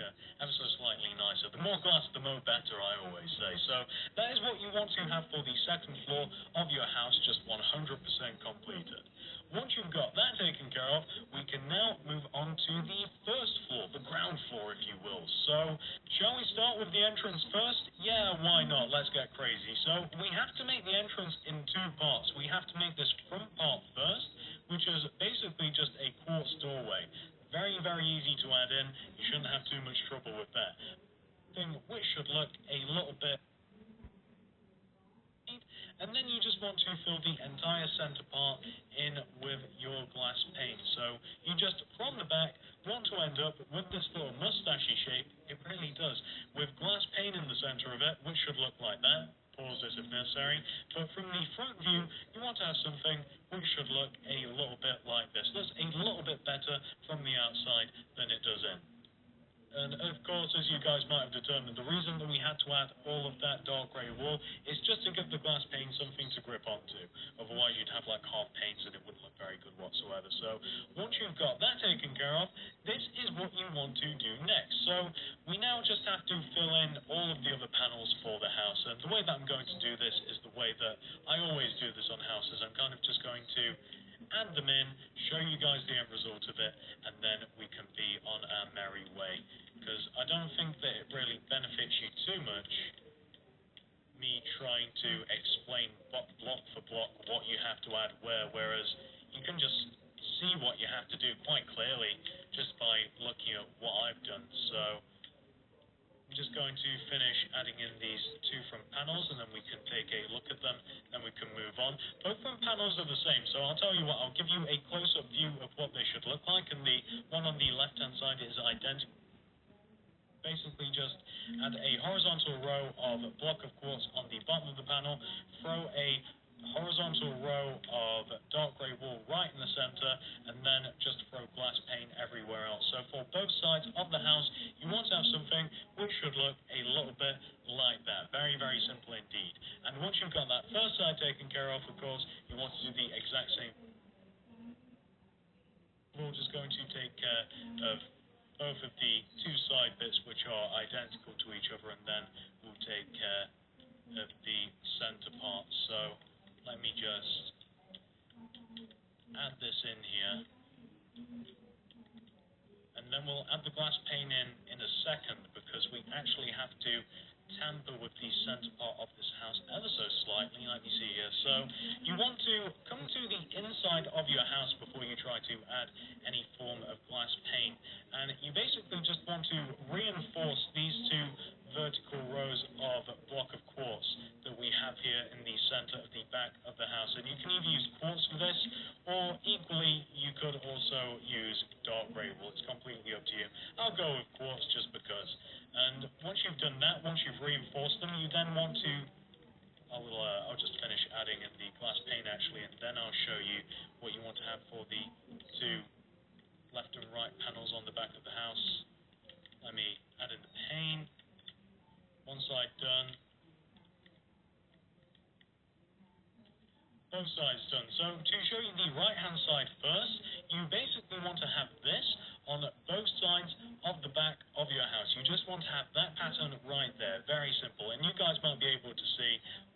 ever so slightly nicer. The more glass, the more better, I always say. So that is what you want to have for the second floor of your house, just 100% completed. Once you've got that taken care of, we can now move on to the first floor, the ground floor, if you will. So, shall we start with the entrance first? Yeah, why not? Let's get crazy. So, we have to make the entrance in two parts. We have to make this front part first, which is basically just a quartz doorway. Very, very easy to add in. You shouldn't have too much trouble with that. Thing which should look a little bit, and then you just want to fill the entire center part in with your glass pane. So you just, from the back, want to end up with this little mustachy shape. It really does, with glass pane in the center of it, which should look like that. Pause this if necessary. But from the front view, you want to have something which should look a little bit like this. Looks a little bit better from the outside than it does in. And of course, as you guys might have determined, the reason that we had to add all of that dark grey wall is just to give the glass pane something to grip onto. Otherwise, you'd have like half panes and it wouldn't look very good whatsoever. So once you've got that taken care of, this is what you want to do next. So we now just have to fill in all of the other panels for the house. And the way that I'm going to do this is the way that I always do this on houses. I'm kind of just going to add them in, show you guys the end result of it, and then we can be on our merry way. Because I don't think that it really benefits you too much, me trying to explain block for block what you have to add where, whereas you can just see what you have to do quite clearly just by looking at what I've done. So I'm just going to finish adding in these two front panels, and then we can take a look at them, then we can move on. Both front panels are the same, so I'll tell you what, I'll give you a close-up view of what they should look like, and the one on the left-hand side is identical. Basically just add a horizontal row of block of quartz on the bottom of the panel, throw a horizontal row of dark grey wall right in the center, and then just throw glass pane everywhere else. So for both sides of the house, you want to have something which should look a little bit like that. Very, very simple indeed. And once you've got that first side taken care of course, you want to do the exact same. We're just going to take care of both of the two side bits which are identical to each other, and then we'll take care of the center part. So let me just add this in here, and then we'll add the glass pane in a second, because we actually have to tamper with the center part of this house ever so slightly, like you see here. So you want to come to the inside of your house before you try to add any form of glass pane, and you basically just want to reinforce these two vertical rows of block of quartz that we have here in the center of the back of the house. And you can either use quartz for this, or equally you could also use dark grey wool. It's completely up to you. I'll go with quartz just because. And once you've done that, once you've reinforced them, you then want to, I'll just finish adding in the glass pane actually, and then I'll show you what you want to have for the two left and right panels on the back of the house. Let me add in the pane. One side done. Both sides done. So to show you the right hand side first, you basically want to have this on both sides of the back of your house. You just want to have that pattern right there. Very simple. And you guys might be able to see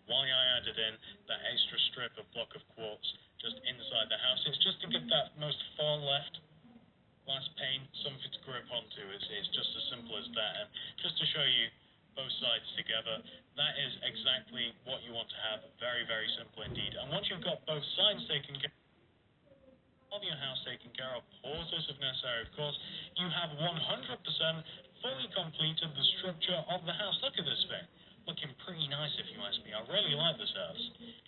why I added in that extra strip of block of quartz just inside the house. It's just to give that most far left glass pane something to grip onto. It's just as simple as that. And just to show you both sides together, that is exactly what you want to have. Very, very simple indeed. And once you've got both sides taken care of your house taken care of, pause this if necessary of course, you have 100% fully completed the structure of the house. Look at this thing. Looking pretty nice if you ask me. I really like this house.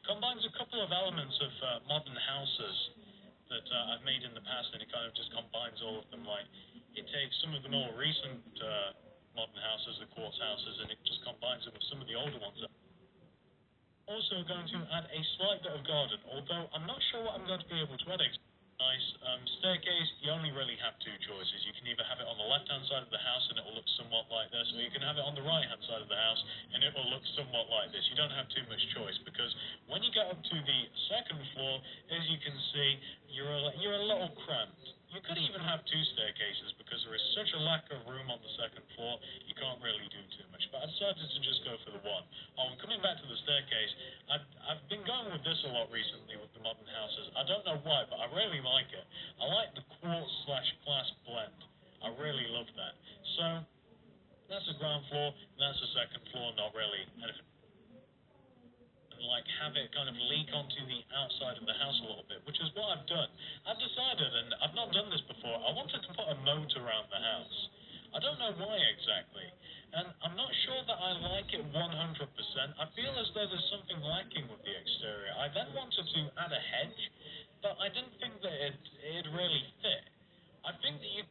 Combines a couple of elements of modern houses that I've made in the past, and it kind of just combines all of them. Like, it takes some of the more recent modern houses, the quartz houses, and it just combines them with some of the older ones. Also going to add a slight bit of garden, although I'm not sure what I'm going to be able to add. Nice staircase. You only really have two choices. You can either have it on the left hand side of the house and it will look somewhat like this, or you can have it on the right hand side of the house and it will look somewhat like this. You don't have too much choice, because when you get up to the second floor, as you can see, you're a little cramped. You could even have two staircases because there is such a lack of room on the second floor, you can't really do too much. But I decided to just go for the one. Oh, and coming back to the staircase, I've been going with this a lot recently with the modern houses. I don't know why, but I really like it. I like the quartz/glass blend. I really love that. So, that's the ground floor, and that's the second floor, not really anything. Like have it kind of leak onto the outside of the house a little bit, which is what I've done. I've decided, and I've not done this before, I wanted to put a moat around the house. I don't know why exactly, and I'm not sure that I like it 100%. I feel as though there's something lacking with the exterior. I then wanted to add a hedge, but I didn't think that it'd really fit. I think that you